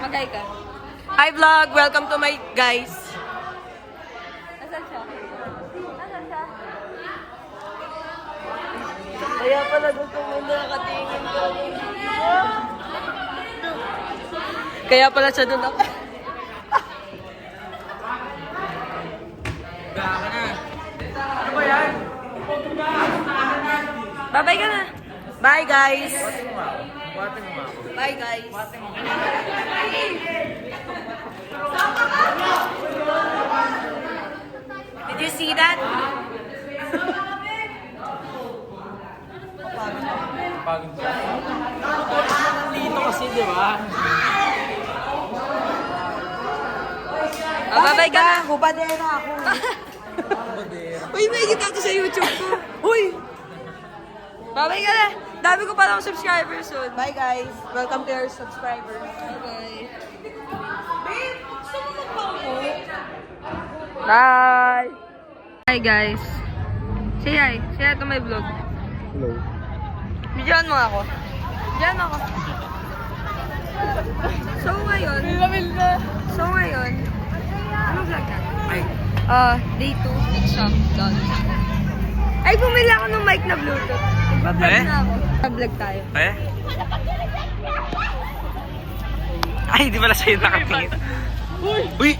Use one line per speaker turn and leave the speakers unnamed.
Magay ka.
Hi vlog! Welcome to my guys.
Nasaan siya? Nasaan siya?
Kaya pala gusto mo nakatingin ko. Kaya pala siya doon ako. Ano ba yan? Bye-bye ka na. Bye guys. Bye guys. Did you see that?
Dito kasi, di ba?
Bye-bye ka na.
Hubadera ako.
Uy, may kita ko sa YouTube ko. Uy! Bye-bye ka na. Dami ko palang subscribers soon.
Bye guys. Welcome to your subscribers.
Bye-bye.
Babe, gusto mo magpaupo?
Bye! Hi guys. Say hi. Say hi to my vlog.
Hello.
Bidyan mo ako. Bidyan mo ako. So ngayon, anong vlog na?
Ay.
Day 2, exam, done. Ay, bumili ako ng mic na Bluetooth. Nagpa-vlog
Eh?
na ako. Nagpa-vlog tayo.
Eh? Ay, di pala sa'yo nakatingin. Uy!